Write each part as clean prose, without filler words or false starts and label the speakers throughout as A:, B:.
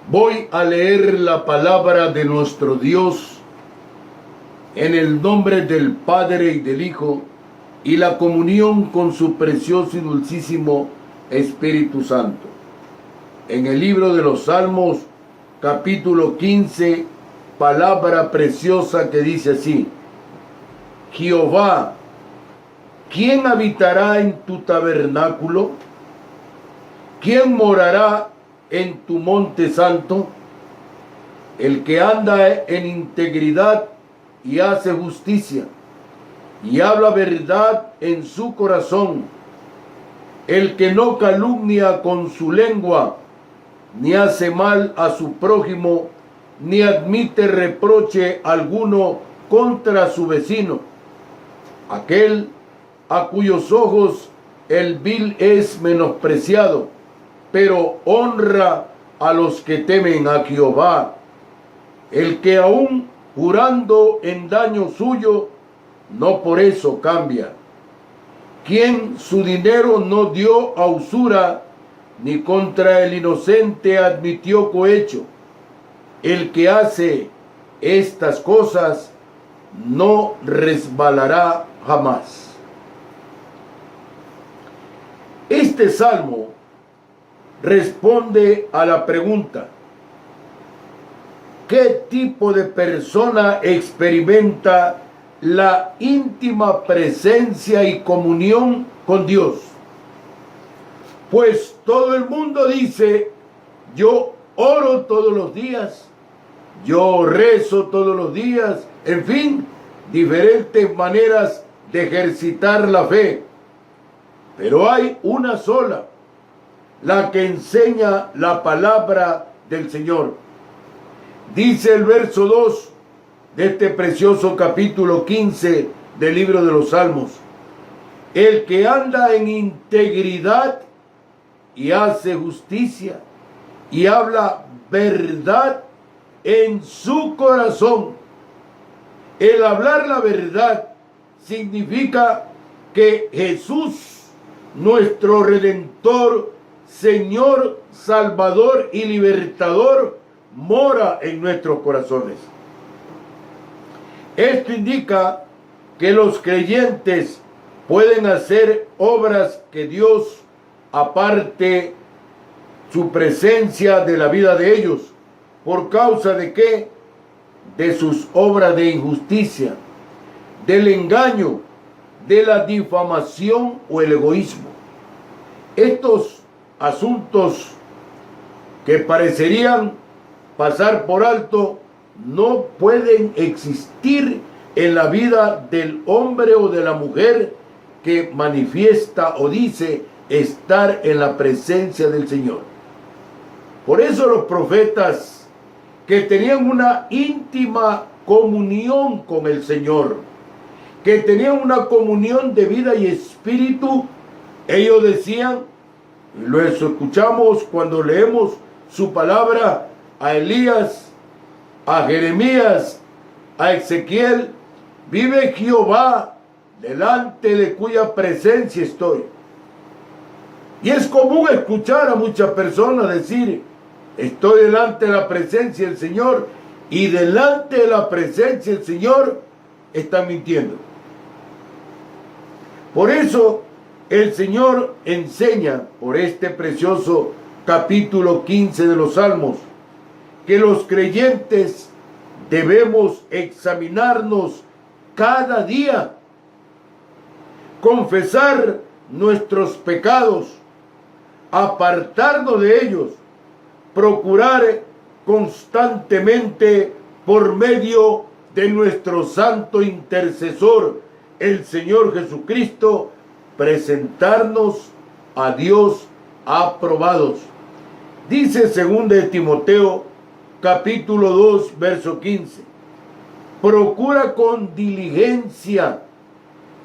A: Voy a leer la palabra de nuestro Dios en el nombre del Padre y del Hijo y la comunión con su precioso y dulcísimo Espíritu Santo. En el libro de los Salmos, capítulo 15, palabra preciosa que dice así: Jehová, ¿quién habitará en tu tabernáculo? ¿Quién morará en tu monte santo? El que anda en integridad y hace justicia y habla verdad en su corazón, el que no calumnia con su lengua, ni hace mal a su prójimo, ni admite reproche alguno contra su vecino, aquel a cuyos ojos el vil es menospreciado, pero honra a los que temen a Jehová, el que aún jurando en daño suyo, no por eso cambia, quien su dinero no dio a usura, ni contra el inocente admitió cohecho. El que hace estas cosas no resbalará jamás. Este salmo responde a la pregunta: ¿qué tipo de persona experimenta la íntima presencia y comunión con Dios? Pues todo el mundo dice: yo oro todos los días, yo rezo todos los días, en fin, diferentes maneras de ejercitar la fe. Pero hay una sola, la que enseña la palabra del Señor. Dice el verso 2 de este precioso capítulo 15 del libro de los Salmos: el que anda en integridad y hace justicia y habla verdad en su corazón. El hablar la verdad significa que Jesús, nuestro Redentor, Señor, Salvador y Libertador, mora en nuestros corazones. Esto indica que los creyentes pueden hacer obras que Dios aparte su presencia de la vida de ellos. ¿Por causa de qué? De sus obras de injusticia, del engaño, de la difamación o el egoísmo. Estos asuntos que parecerían pasar por alto no pueden existir en la vida del hombre o de la mujer que manifiesta o dice estar en la presencia del Señor. Por eso los profetas que tenían una íntima comunión con el Señor, que tenían una comunión de vida y espíritu, ellos decían, y lo escuchamos cuando leemos su palabra, a Elías, a Jeremías, a Ezequiel: vive Jehová, delante de cuya presencia estoy. Y es común escuchar a muchas personas decir: estoy delante de la presencia del Señor, y delante de la presencia del Señor están mintiendo. Por eso el Señor enseña por este precioso capítulo 15 de los Salmos que los creyentes debemos examinarnos cada día, confesar nuestros pecados, apartarnos de ellos, procurar constantemente por medio de nuestro santo intercesor, el Señor Jesucristo, presentarnos a Dios aprobados. Dice 2 de Timoteo, capítulo 2, verso 15: procura con diligencia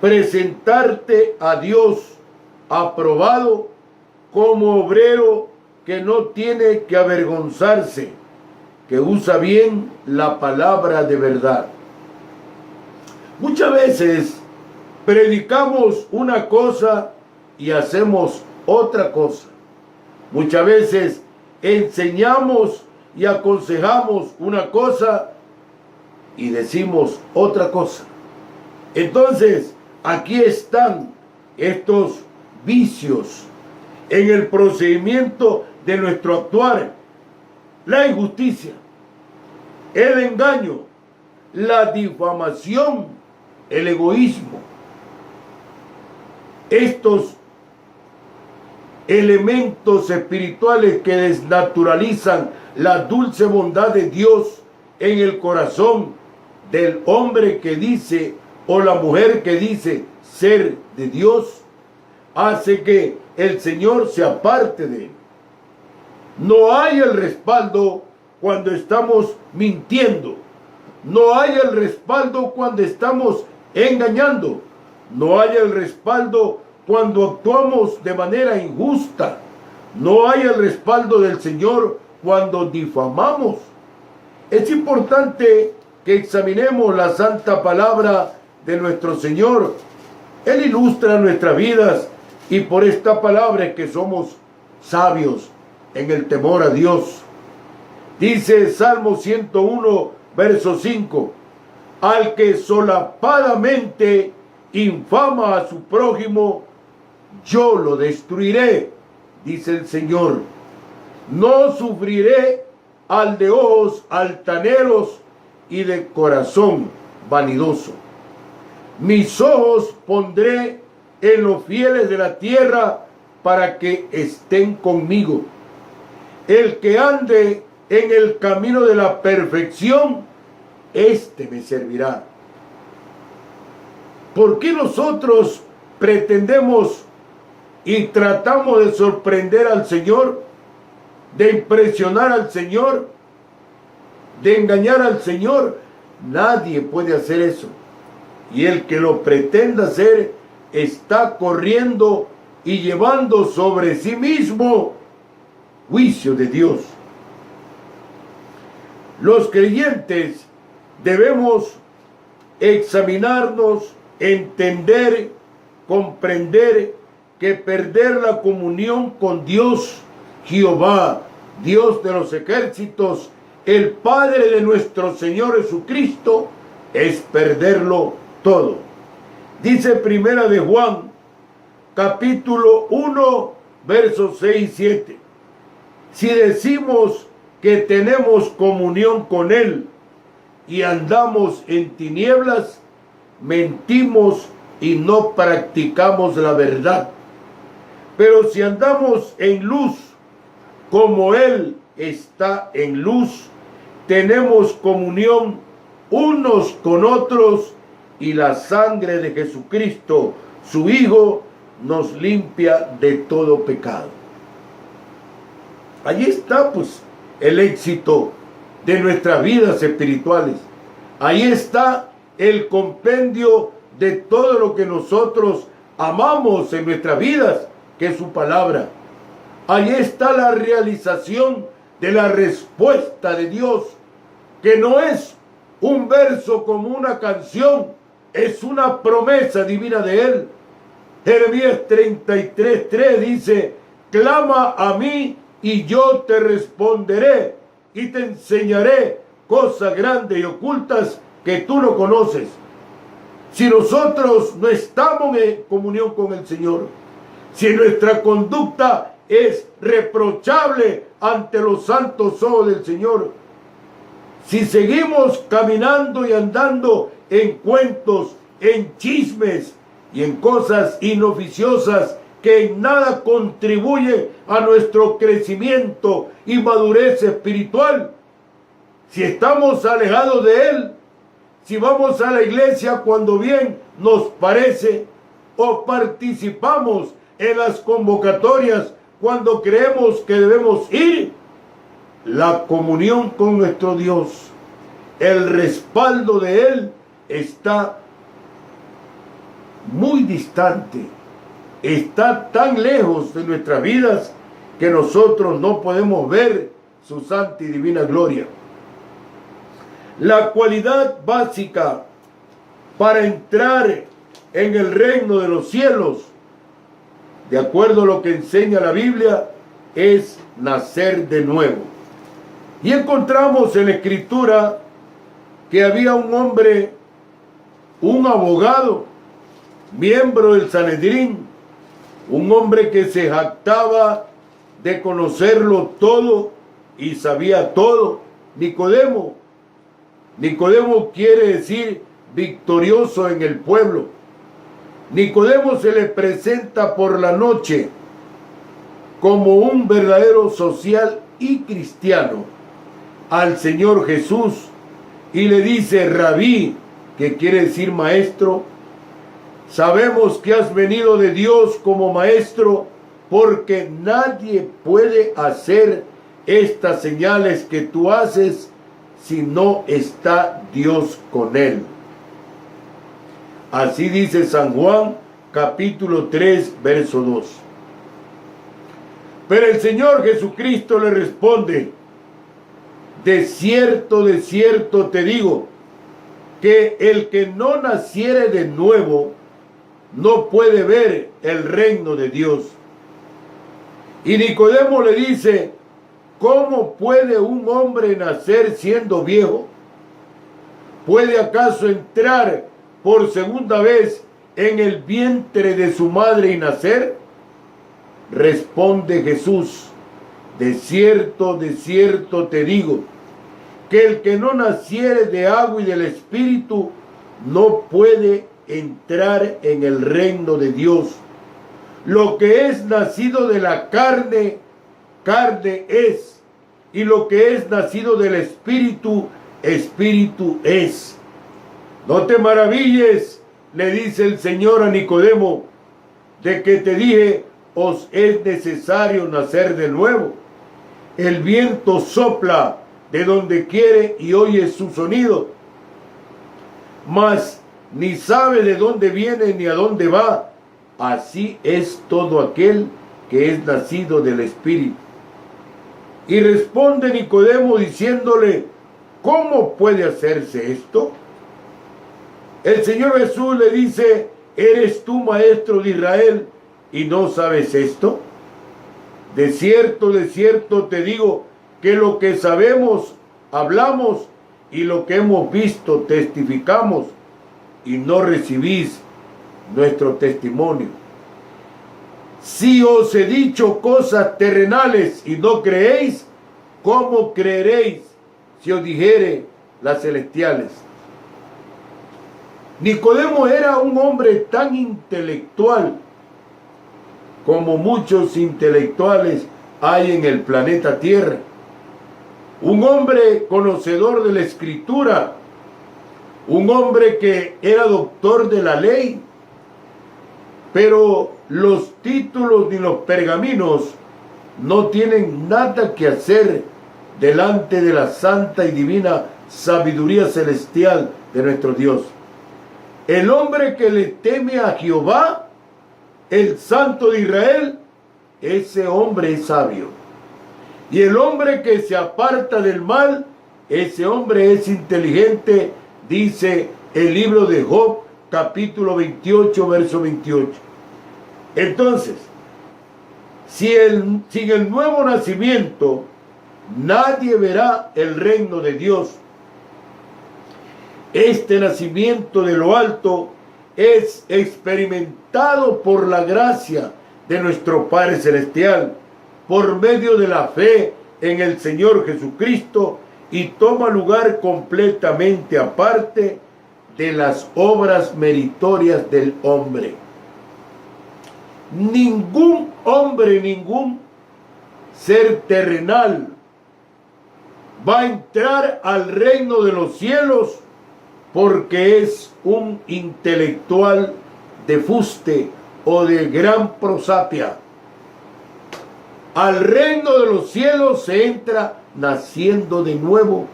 A: presentarte a Dios aprobado, como obrero que no tiene que avergonzarse, que usa bien la palabra de verdad. Muchas veces predicamos una cosa y hacemos otra cosa. Muchas veces enseñamos y aconsejamos una cosa y decimos otra cosa. Entonces, aquí están estos vicios en el procedimiento de nuestro actuar: la injusticia, el engaño, la difamación, el egoísmo. Estos elementos espirituales que desnaturalizan la dulce bondad de Dios en el corazón del hombre que dice, o la mujer que dice ser de Dios, hace que el Señor se aparte de él. No hay el respaldo cuando estamos mintiendo. No hay el respaldo cuando estamos engañando. No hay el respaldo cuando actuamos de manera injusta. No hay el respaldo del Señor cuando difamamos. Es importante que examinemos la santa palabra de nuestro Señor. Él ilustra nuestras vidas y por esta palabra es que somos sabios en el temor a Dios. Dice Salmo 101, verso 5: al que solapadamente infama a su prójimo, yo lo destruiré, dice el Señor. No sufriré al de ojos altaneros y de corazón vanidoso. Mis ojos pondré en los fieles de la tierra para que estén conmigo. El que ande en el camino de la perfección, éste me servirá. ¿Por qué nosotros pretendemos y tratamos de sorprender al Señor, de impresionar al Señor, de engañar al Señor? Nadie puede hacer eso. Y el que lo pretenda hacer está corriendo y llevando sobre sí mismo juicio de Dios. Los creyentes debemos examinarnos, entender, comprender que perder la comunión con Dios, Jehová, Dios de los ejércitos, el Padre de nuestro Señor Jesucristo, es perderlo todo. Dice Primera de Juan, capítulo 1, versos 6 y 7. Si decimos que tenemos comunión con Él y andamos en tinieblas, mentimos y no practicamos la verdad. Pero si andamos en luz, como Él está en luz, tenemos comunión unos con otros, y la sangre de Jesucristo, su Hijo, nos limpia de todo pecado. Allí está pues el éxito de nuestras vidas espirituales. Ahí está el compendio de todo lo que nosotros amamos en nuestras vidas, que es su palabra. Ahí está la realización de la respuesta de Dios, que no es un verso como una canción, es una promesa divina de Él. Jeremías 33:3 dice: clama a mí y yo te responderé y te enseñaré cosas grandes y ocultas que tú no conoces. Si nosotros no estamos en comunión con el Señor, si nuestra conducta es reprochable ante los santos ojos del Señor, si seguimos caminando y andando en cuentos, en chismes y en cosas inoficiosas que en nada contribuyen a nuestro crecimiento y madurez espiritual, si estamos alejados de Él, si vamos a la iglesia cuando bien nos parece, o participamos en las convocatorias cuando creemos que debemos ir, la comunión con nuestro Dios, el respaldo de Él está muy distante, está tan lejos de nuestras vidas que nosotros no podemos ver su santa y divina gloria. La cualidad básica para entrar en el reino de los cielos, de acuerdo a lo que enseña la Biblia, es nacer de nuevo. Y encontramos en la Escritura que había un hombre, un abogado, miembro del Sanedrín, un hombre que se jactaba de conocerlo todo y sabía todo, Nicodemo. Nicodemo quiere decir victorioso en el pueblo. Nicodemo se le presenta por la noche como un verdadero social y cristiano al Señor Jesús y le dice: Rabí, que quiere decir maestro, sabemos que has venido de Dios como maestro, porque nadie puede hacer estas señales que tú haces si no está Dios con él. Así dice San Juan, capítulo 3, verso 2. Pero el Señor Jesucristo le responde: de cierto te digo, que el que no naciere de nuevo no puede ver el reino de Dios. Y Nicodemo le dice: ¿cómo puede un hombre nacer siendo viejo? ¿Puede acaso entrar por segunda vez en el vientre de su madre y nacer? Responde Jesús: de cierto te digo, que el que no naciere de agua y del Espíritu no puede entrar en el reino de Dios. Lo que es nacido de la carne, carne es, y lo que es nacido del Espíritu, Espíritu es. No te maravilles, le dice el Señor a Nicodemo, de que te dije: os es necesario nacer de nuevo. El viento sopla de donde quiere y oye su sonido, mas ni sabe de dónde viene ni a dónde va. Así es todo aquel que es nacido del Espíritu. Y responde Nicodemo diciéndole: ¿cómo puede hacerse esto? El Señor Jesús le dice: ¿eres tú maestro de Israel y no sabes esto? De cierto te digo, que lo que sabemos hablamos, y lo que hemos visto testificamos, y no recibís nuestro testimonio. Si os he dicho cosas terrenales y no creéis, ¿cómo creeréis si os dijere las celestiales? Nicodemo era un hombre tan intelectual como muchos intelectuales hay en el planeta Tierra. Un hombre conocedor de la Escritura, un hombre que era doctor de la ley, pero los títulos ni los pergaminos no tienen nada que hacer delante de la santa y divina sabiduría celestial de nuestro Dios. El hombre que le teme a Jehová, el Santo de Israel, ese hombre es sabio. Y el hombre que se aparta del mal, ese hombre es inteligente, dice el libro de Job, capítulo 28, verso 28. Entonces, sin el nuevo nacimiento, nadie verá el reino de Dios. Este nacimiento de lo alto es experimentado por la gracia de nuestro Padre Celestial, por medio de la fe en el Señor Jesucristo, y toma lugar completamente aparte de las obras meritorias del hombre. Ningún hombre, ningún ser terrenal va a entrar al reino de los cielos porque es un intelectual de fuste o de gran prosapia. Al reino de los cielos se entra naciendo de nuevo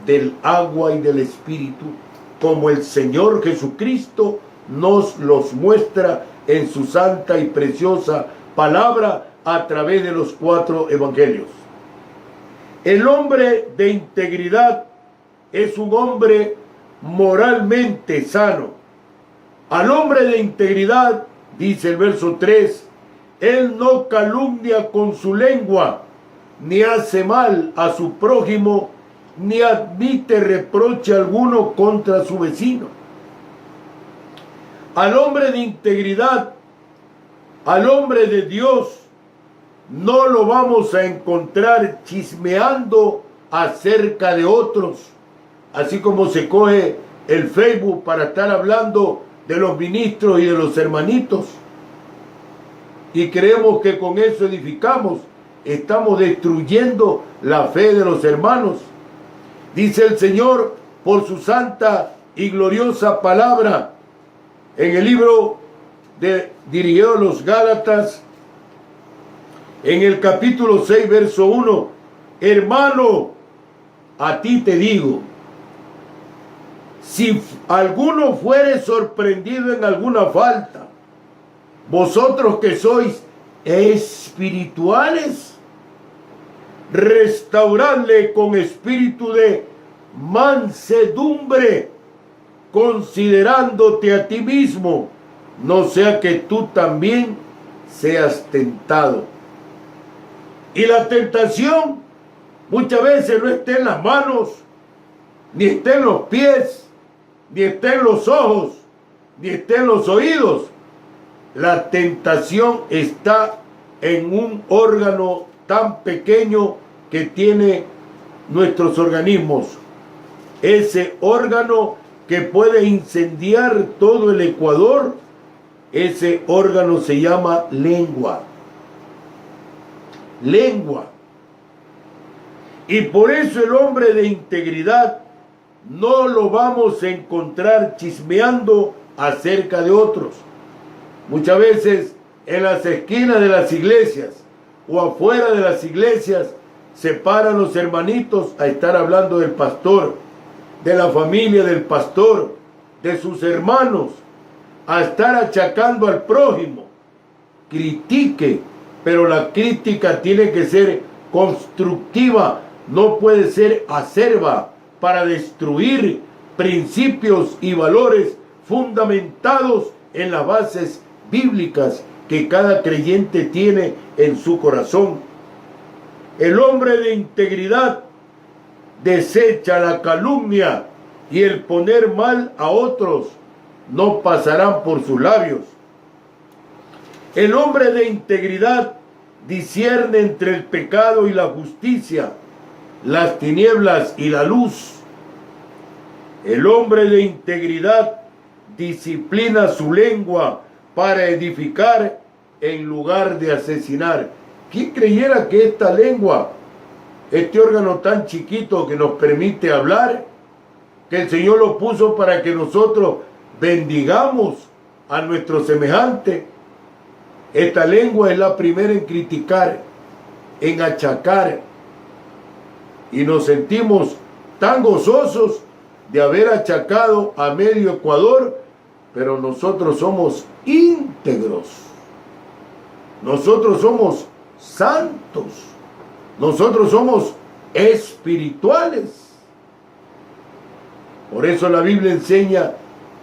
A: del agua y del Espíritu, como el Señor Jesucristo nos los muestra en su santa y preciosa palabra a través de los 4 evangelios. El hombre de integridad es un hombre moralmente sano. Al hombre de integridad, dice el verso 3, él no calumnia con su lengua, ni hace mal a su prójimo, ni admite reproche alguno contra su vecino. Al hombre de integridad, al hombre de Dios, no lo vamos a encontrar chismeando acerca de otros, así como se coge el Facebook para estar hablando de los ministros y de los hermanitos. Y creemos que con eso edificamos. Estamos destruyendo la fe de los hermanos. Dice el Señor por su santa y gloriosa palabra en el libro dirigido a los Gálatas, en el capítulo 6, verso 1, hermano, a ti te digo, si alguno fuere sorprendido en alguna falta, vosotros que sois espirituales, restauradle con espíritu de mansedumbre, considerándote a ti mismo, no sea que tú también seas tentado. Y la tentación muchas veces no está en las manos, ni está en los pies, ni está en los ojos, ni está en los oídos. La tentación está en un órgano tan pequeño que tiene nuestros organismos. Ese órgano que puede incendiar todo el Ecuador, ese órgano se llama lengua. Lengua. Y por eso el hombre de integridad no lo vamos a encontrar chismeando acerca de otros. Muchas veces en las esquinas de las iglesias o afuera de las iglesias se paran los hermanitos a estar hablando del pastor, de la familia del pastor, de sus hermanos, a estar achacando al prójimo. Critique, pero la crítica tiene que ser constructiva, no puede ser acerba para destruir principios y valores fundamentados en las bases bíblicas que cada creyente tiene en su corazón. El hombre de integridad desecha la calumnia y el poner mal a otros, no pasarán por sus labios. El hombre de integridad discierne entre el pecado y la justicia, las tinieblas y la luz. El hombre de integridad disciplina su lengua para edificar en lugar de asesinar. ¿Quién creyera que esta lengua, este órgano tan chiquito que nos permite hablar, que el Señor lo puso para que nosotros bendigamos a nuestro semejante? Esta lengua es la primera en criticar, en achacar, y nos sentimos tan gozosos de haber achacado a medio Ecuador, pero nosotros somos íntegros, nosotros somos santos, nosotros somos espirituales. Por eso la Biblia enseña,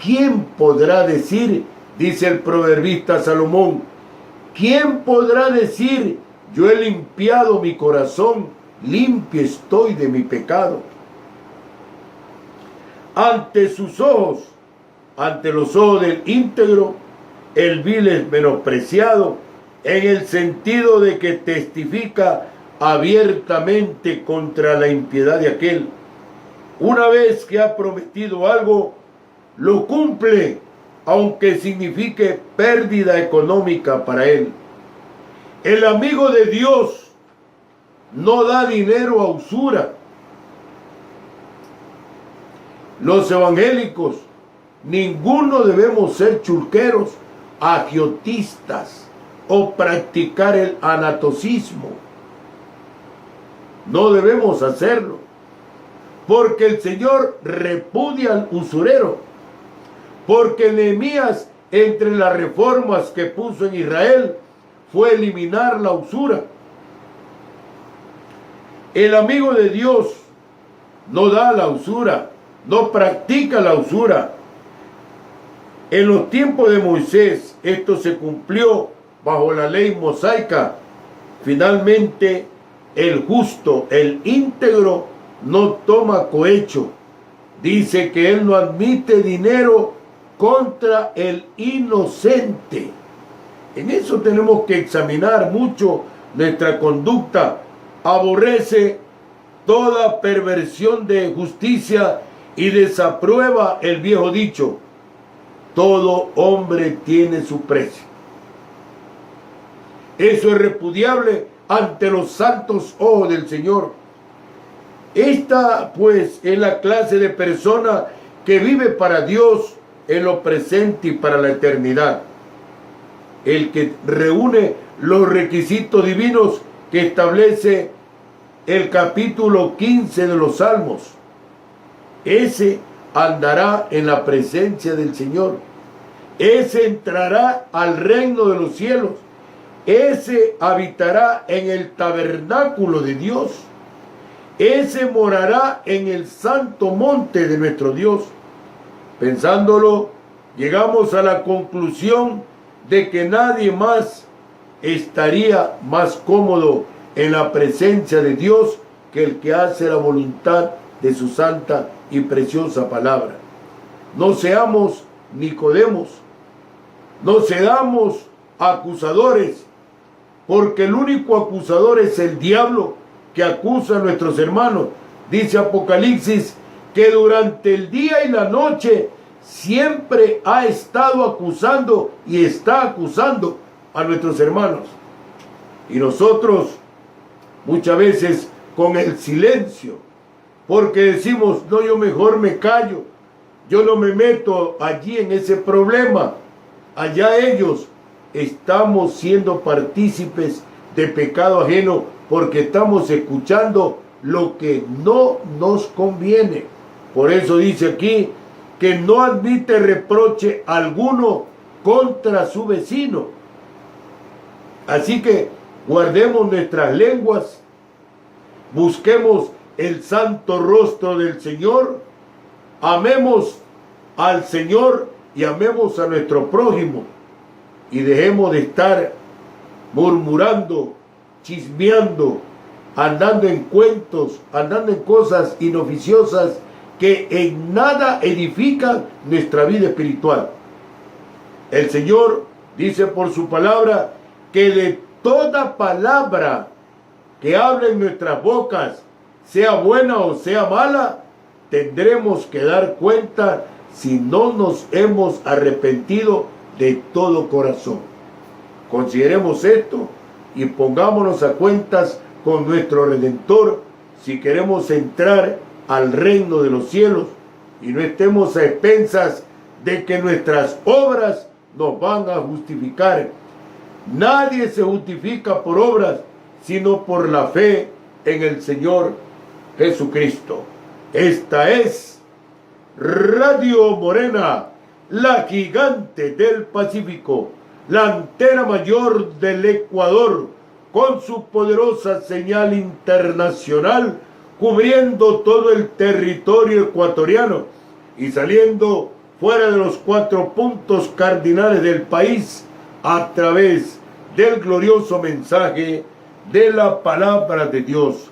A: ¿quién podrá decir, dice el proverbista Salomón, quién podrá decir, yo he limpiado mi corazón, limpio estoy de mi pecado? Ante sus ojos, ante los ojos del íntegro, el vil es menospreciado, en el sentido de que testifica abiertamente contra la impiedad de aquel. Una vez que ha prometido algo, lo cumple, aunque signifique pérdida económica para él. El amigo de Dios no da dinero a usura. Los evangélicos, ninguno debemos ser chulqueros, agiotistas o practicar el anatocismo. No debemos hacerlo, porque el Señor repudia al usurero, porque Nehemías, entre las reformas que puso en Israel, fue eliminar la usura. El amigo de Dios no da la usura, no practica la usura. En los tiempos de Moisés esto se cumplió bajo la ley mosaica. Finalmente el justo, el íntegro, no toma cohecho. Dice que él no admite dinero contra el inocente. En eso tenemos que examinar mucho nuestra conducta. Aborrece toda perversión de justicia y desaprueba el viejo dicho: todo hombre tiene su precio. Eso es repudiable ante los santos ojos del Señor. Esta, pues, es la clase de persona que vive para Dios en lo presente y para la eternidad. El que reúne los requisitos divinos que establece el capítulo 15 de los Salmos. Ese andará en la presencia del Señor. Ese entrará al reino de los cielos. Ese habitará en el tabernáculo de Dios. Ese morará en el santo monte de nuestro Dios. Pensándolo, llegamos a la conclusión de que nadie más estaría más cómodo en la presencia de Dios que el que hace la voluntad de su santa y preciosa palabra. No seamos Nicodemos, no seamos acusadores, porque el único acusador es el diablo, que acusa a nuestros hermanos. Dice Apocalipsis que durante el día y la noche siempre ha estado acusando y está acusando a nuestros hermanos. Y nosotros muchas veces con el silencio, porque decimos: no, yo mejor me callo, yo no me meto allí en ese problema. Allá ellos. Estamos siendo partícipes de pecado ajeno porque estamos escuchando lo que no nos conviene. Por eso dice aquí que no admite reproche alguno contra su vecino. Así que guardemos nuestras lenguas, busquemos el santo rostro del Señor, amemos al Señor y amemos a nuestro prójimo, y dejemos de estar murmurando, chismeando, andando en cuentos, andando en cosas inoficiosas que en nada edifican nuestra vida espiritual. El Señor dice por su palabra que de toda palabra que hable en nuestras bocas, sea buena o sea mala, tendremos que dar cuenta si no nos hemos arrepentido de todo corazón. Consideremos esto y pongámonos a cuentas con nuestro Redentor si queremos entrar al reino de los cielos y no estemos a expensas de que nuestras obras nos van a justificar. Nadie se justifica por obras, sino por la fe en el Señor Jesucristo. Esta es Radio Morena, la gigante del Pacífico, la antena mayor del Ecuador, con su poderosa señal internacional, cubriendo todo el territorio ecuatoriano y saliendo fuera de los 4 puntos cardinales del país a través del glorioso mensaje de la palabra de Dios.